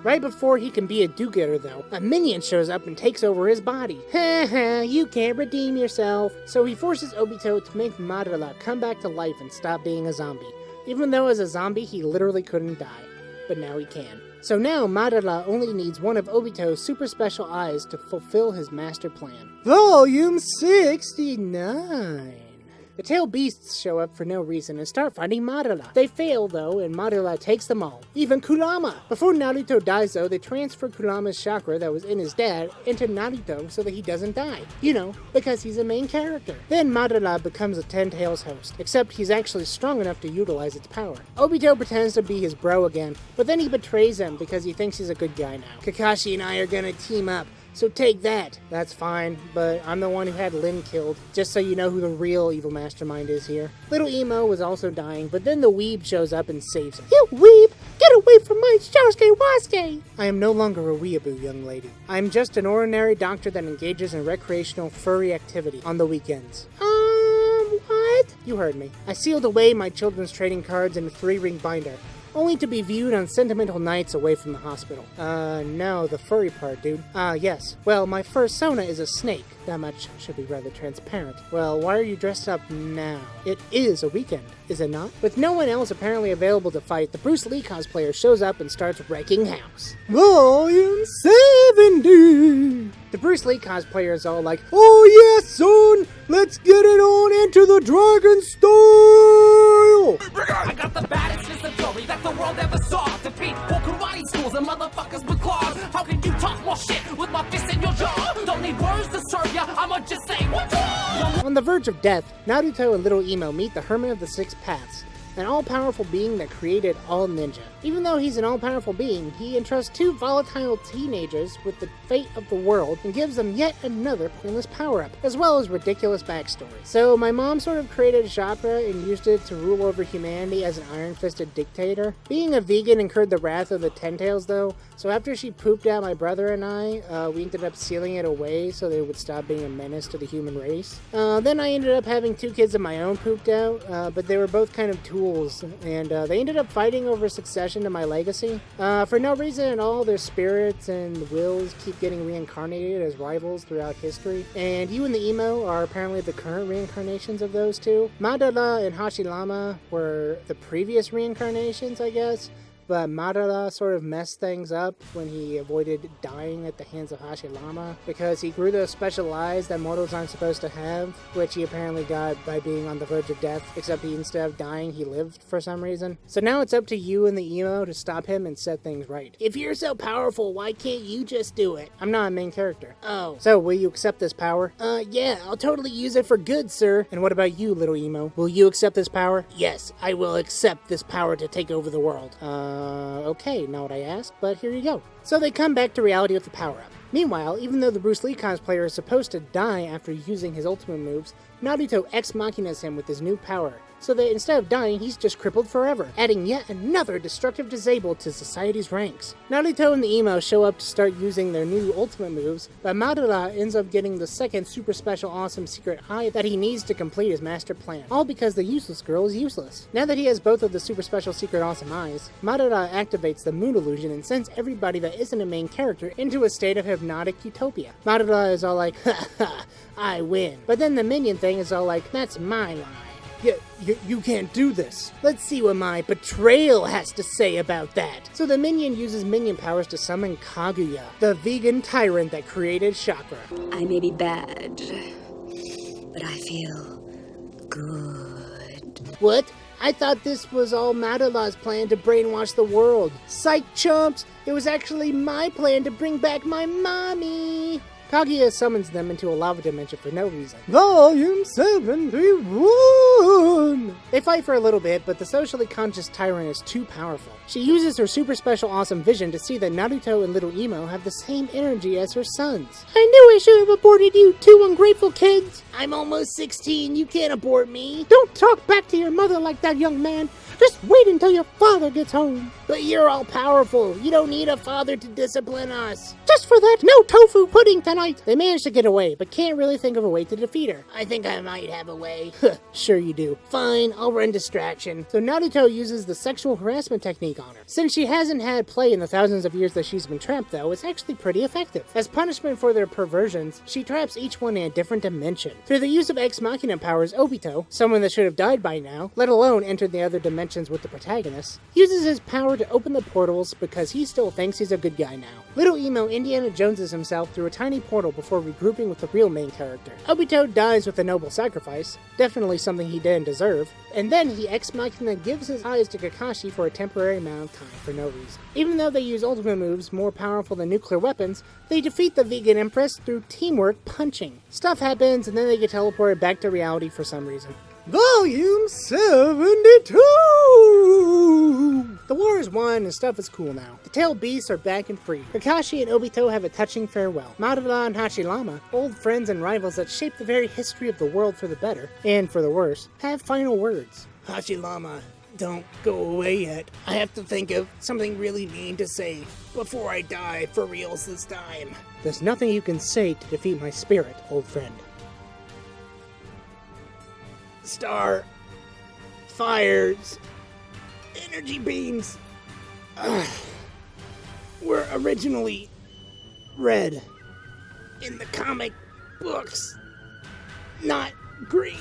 A: Right before he can be a do-gooder though, a minion shows up and takes over his body. Haha, you can't redeem yourself. So he forces Obito to make Madara come back to life and stop being a zombie. Even though as a zombie he literally couldn't die. But now he can. So now Madara only needs one of Obito's super special eyes to fulfill his master plan.
G: Volume 69!
A: The tail beasts show up for no reason and start fighting Madara. They fail though, and Madara takes them all. Even Kurama! Before Naruto dies though, they transfer Kurama's chakra that was in his dad into Naruto so that he doesn't die. You know, because he's a main character. Then Madara becomes a Ten Tails host, except he's actually strong enough to utilize its power. Obito pretends to be his bro again, but then he betrays him because he thinks he's a good guy now. Kakashi and I are gonna team up, So take that. That's fine, but I'm the one who had Lynn killed, just so you know who the real evil mastermind is here. Little Emo was also dying, but then the weeb shows up and saves him. You weeb! Get away from my Shosuke Wasuke! I am no longer a weeaboo, young lady. I am just an ordinary doctor that engages in recreational furry activity on the weekends. What? You heard me. I sealed away my children's trading cards in a 3-ring binder, only to be viewed on sentimental nights away from the hospital. No, the furry part, dude. Yes. Well, my fursona is a snake. That much should be rather transparent. Well, why are you dressed up now? It is a weekend, is it not? With no one else apparently available to fight, the Bruce Lee cosplayer shows up and starts wrecking house.
G: Volume 70!
A: The Bruce Lee cosplayer is all like,
G: oh yes, son! Let's get it on into the dragon style!
H: I got the baddest disability that the world ever saw. Defeat all karate schools and motherfuckers with claws. How can you talk more shit with my fist in your jaw? Don't need words to serve ya, I'ma just say what's wrong?
A: On the verge of death, Naruto and Little Emo meet the Hermit of the Six Paths, an all-powerful being that created all ninja. Even though he's an all-powerful being, he entrusts 2 volatile teenagers with the fate of the world and gives them yet another pointless power-up, as well as ridiculous backstory. So my mom sort of created chakra and used it to rule over humanity as an iron-fisted dictator. Being a vegan incurred the wrath of the Ten Tails though, so after she pooped out my brother and I, we ended up sealing it away so they would stop being a menace to the human race. Then I ended up having 2 kids of my own pooped out, but they were both kind of tools, and they ended up fighting over succession to my legacy. For no reason at all, their spirits and wills keep getting reincarnated as rivals throughout history, and you and the Emo are apparently the current reincarnations of those 2. Madara and Hashirama were the previous reincarnations, I guess, but Madara sort of messed things up when he avoided dying at the hands of Hashirama because he grew those special eyes that mortals aren't supposed to have, which he apparently got by being on the verge of death, except he, instead of dying, he lived for some reason. So now it's up to you and the Emo to stop him and set things right. If you're so powerful, why can't you just do it? I'm not a main character. Oh. So, will you accept this power? Yeah, I'll totally use it for good, sir. And what about you, Little Emo? Will you accept this power? Yes, I will accept this power to take over the world. Okay, not what I asked, but here you go. So they come back to reality with the power-up. Meanwhile, even though the Bruce Lee cosplayer is supposed to die after using his ultimate moves, Naruto ex-machinas him with his new power, so that instead of dying, he's just crippled forever, adding yet another destructive disabled to society's ranks. Naruto and the Emo show up to start using their new ultimate moves, but Madara ends up getting the second super special awesome secret eye that he needs to complete his master plan, all because the useless girl is useless. Now that he has both of the super special secret awesome eyes, Madara activates the moon illusion and sends everybody that isn't a main character into a state of hypnotic utopia. Madara is all like, ha ha, I win. But then the minion thing is all like, that's my line. You can't do this. Let's see what my betrayal has to say about that. So the minion uses minion powers to summon Kaguya, the vegan tyrant that created chakra.
I: I may be bad, but I feel good.
A: What? I thought this was all Madara's plan to brainwash the world. Psych chumps! It was actually my plan to bring back my mommy! Kaguya summons them into a lava dimension for no reason.
G: Volume 71!
A: They fight for a little bit, but the socially conscious tyrant is too powerful. She uses her super special awesome vision to see that Naruto and Little Emo have the same energy as her sons. I knew I should have aborted you 2 ungrateful kids! I'm almost 16, you can't abort me! Don't talk back to your mother like that, young man! Just wait until your father gets home. But you're all powerful. You don't need a father to discipline us. Just for that, no tofu pudding tonight. They managed to get away, but can't really think of a way to defeat her. I think I might have a way. Sure you do. Fine, I'll run distraction. So Naruto uses the sexual harassment technique on her. Since she hasn't had play in the thousands of years that she's been trapped though, it's actually pretty effective. As punishment for their perversions, she traps each one in a different dimension. Through the use of Ex Machina powers, Obito, someone that should have died by now, let alone entered the other dimensions with the protagonist, uses his power to open the portals because he still thinks he's a good guy now. Little Emo Indiana Joneses himself through a tiny portal before regrouping with the real main character. Obito dies with a noble sacrifice, definitely something he didn't deserve, and then he Ex Machina gives his eyes to Kakashi for a temporary amount of time for no reason. Even though they use ultimate moves more powerful than nuclear weapons, they defeat the vegan empress through teamwork punching. Stuff happens and then they get teleported back to reality for some reason.
G: Volume 72!
A: The war is won and stuff is cool now. The tailed beasts are back and free. Kakashi and Obito have a touching farewell. Madara and Hashirama, old friends and rivals that shape the very history of the world for the better, and for the worse, have final words.
B: Hashirama, don't go away yet. I have to think of something really mean to say before I die for reals this time.
A: There's nothing you can say to defeat my spirit, old friend.
B: Star, fires, energy beams were originally red in the comic books, not green.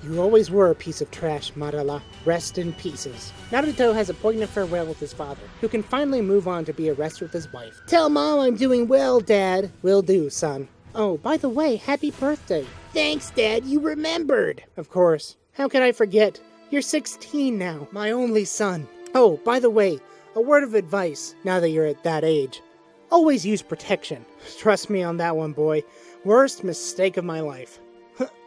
A: You always were a piece of trash, Madara. Rest in pieces. Naruto has a poignant farewell with his father, who can finally move on to be at rest with his wife. Tell Mom I'm doing well, Dad. Will do, son. Oh, by the way, happy birthday.
B: Thanks, Dad, you remembered.
A: Of course. How could I forget? You're 16 now, my only son. Oh, by the way, a word of advice, now that you're at that age. Always use protection. Trust me on that one, boy. Worst mistake of my life.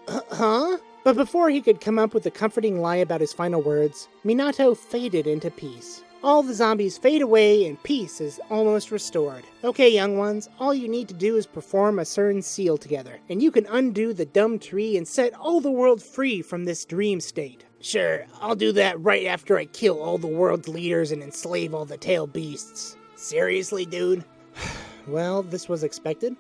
A: Huh? But before he could come up with a comforting lie about his final words, Minato faded into peace. All the zombies fade away and peace is almost restored. Okay, young ones, all you need to do is perform a certain seal together, and you can undo the dumb tree and set all the world free from this dream state.
B: Sure, I'll do that right after I kill all the world's leaders and enslave all the tail beasts. Seriously, dude?
A: Well, this was expected.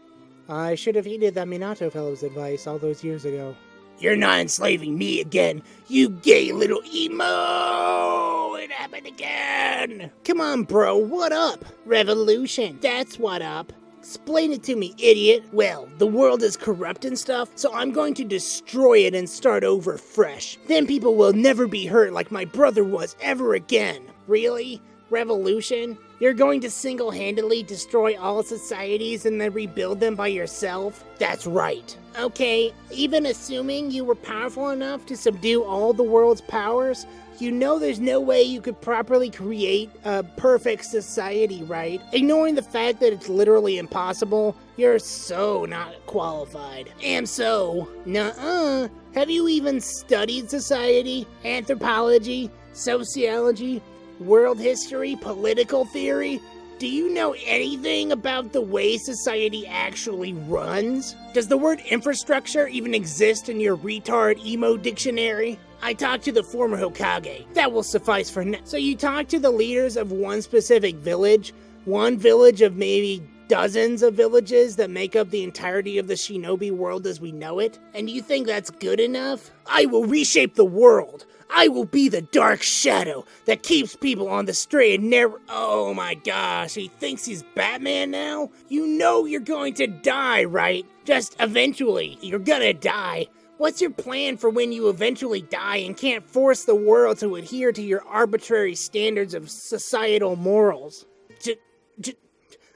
A: I should have heeded that Minato fellow's advice all those years ago.
B: You're not enslaving me again, you gay little emo! It happened again!
A: Come on, bro, what up?
B: Revolution, that's what up. Explain it to me, idiot. Well, the world is corrupt and stuff, so I'm going to destroy it and start over fresh. Then people will never be hurt like my brother was ever again. Really? Revolution? You're going to single-handedly destroy all societies and then rebuild them by yourself? That's right. Okay, even assuming you were powerful enough to subdue all the world's powers, you know there's no way you could properly create a perfect society, right? Ignoring the fact that it's literally impossible, you're so not qualified. Am so. Nuh-uh. Have you even studied society, anthropology, sociology, world history, political theory? Do you know anything about the way society actually runs? Does the word infrastructure even exist in your retard emo dictionary? I talked to the former Hokage. That will suffice for now. So you talk to the leaders of one specific village? One village of maybe dozens of villages that make up the entirety of the shinobi world as we know it? And you think that's good enough? I will reshape the world! I will be the dark shadow that keeps people on the straight and narrow. Oh my gosh, he thinks he's Batman now? You know you're going to die, right? Just eventually, you're gonna die. What's your plan for when you eventually die and can't force the world to adhere to your arbitrary standards of societal morals?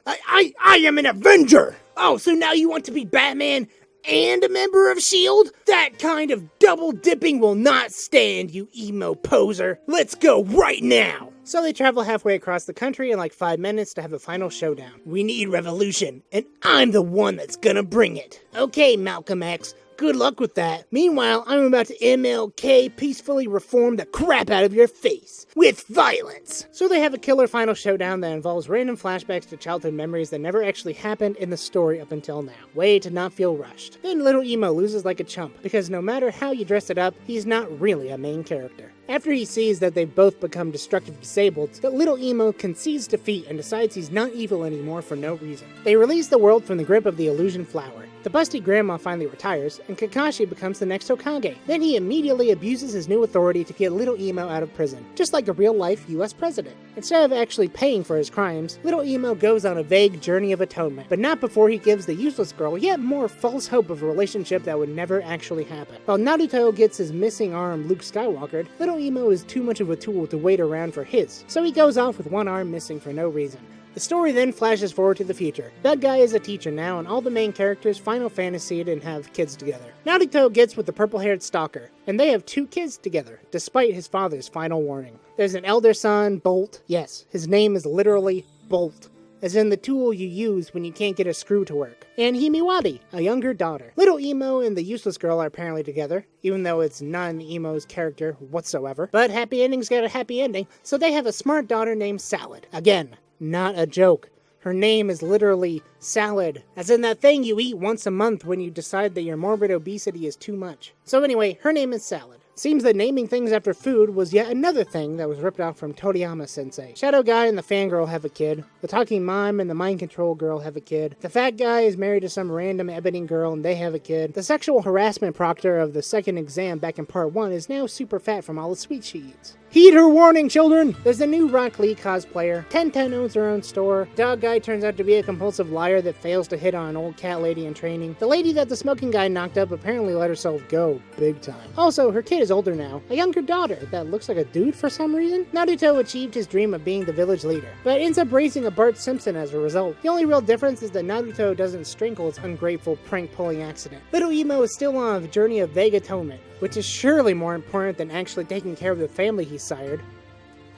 B: I am an Avenger! Oh, so now you want to be Batman and a member of S.H.I.E.L.D.? That kind of double dipping will not stand, you emo poser. Let's go right now!
A: So they travel halfway across the country in like 5 minutes to have a final showdown.
B: We need revolution, and I'm the one that's gonna bring it. Okay, Malcolm X. Good luck with that. Meanwhile, I'm about to MLK peacefully reform the crap out of your face. With violence.
A: So they have a killer final showdown that involves random flashbacks to childhood memories that never actually happened in the story up until now. Way to not feel rushed. Then Little Emo loses like a chump, because no matter how you dress it up, he's not really a main character. After he sees that they've both become destructive disabled, the Little Emo concedes defeat and decides he's not evil anymore for no reason. They release the world from the grip of the illusion flower. The busty grandma finally retires, and Kakashi becomes the next Hokage. Then he immediately abuses his new authority to get Little Emo out of prison, just like a real-life US president. Instead of actually paying for his crimes, Little Emo goes on a vague journey of atonement, but not before he gives the useless girl yet more false hope of a relationship that would never actually happen. While Naruto gets his missing arm Luke Skywalkered, Little Emo is too much of a tool to wait around for his, so he goes off with one arm missing for no reason. The story then flashes forward to the future. Bad Guy is a teacher now, and all the main characters Final Fantasy'd and have kids together. Naruto gets with the purple-haired stalker, and they have 2 kids together, despite his father's final warning. There's an elder son, Bolt. Yes, his name is literally Bolt. as in the tool you use when you can't get a screw to work. And Himiwari, a younger daughter. Little Emo and the useless girl are apparently together, even though it's not in Emo's character whatsoever. But happy endings got a happy ending, so they have a smart daughter named Salad. Again, not a joke. Her name is literally salad, as in that thing you eat once a month when you decide that your morbid obesity is too much. So anyway, her name is Salad. Seems that naming things after food was yet another thing that was ripped off from Toriyama-sensei. Shadow Guy and the fangirl have a kid. The talking mime and the mind control girl have a kid. The fat guy is married to some random ebony girl and they have a kid. The sexual harassment proctor of the second exam back in part 1 is now super fat from all the sweets she eats. Heed her warning, children! There's a new Rock Lee cosplayer. 1010 owns her own store. Dog Guy turns out to be a compulsive liar that fails to hit on an old cat lady in training. The lady that the smoking guy knocked up apparently let herself go big time. Also, her kid is older now. A younger daughter that looks like a dude for some reason. Naruto achieved his dream of being the village leader, but ends up raising a Bart Simpson as a result. The only real difference is that Naruto doesn't strinkle his ungrateful prank-pulling accident. Little Emo is still on a journey of vague atonement, which is surely more important than actually taking care of the family he sired.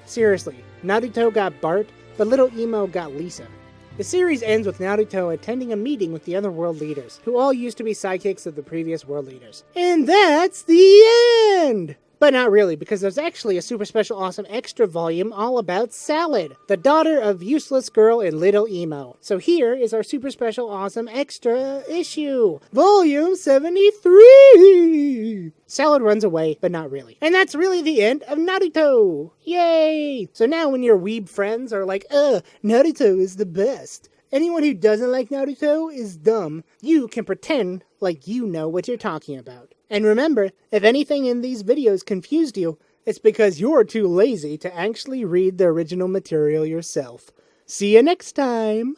A: Seriously, Naruto got Bart, but Little Emo got Lisa. The series ends with Naruto attending a meeting with the other world leaders, who all used to be sidekicks of the previous world leaders. And that's the end! But not really, because there's actually a super special awesome extra volume all about Salad, the daughter of Useless Girl and Little Emo. So here is our super special awesome extra issue, Volume 73! Salad runs away, but not really. And that's really the end of Naruto! Yay! So now when your weeb friends are like, Naruto is the best, anyone who doesn't like Naruto is dumb, you can pretend like you know what you're talking about. And remember, if anything in these videos confused you, it's because you're too lazy to actually read the original material yourself. See you next time!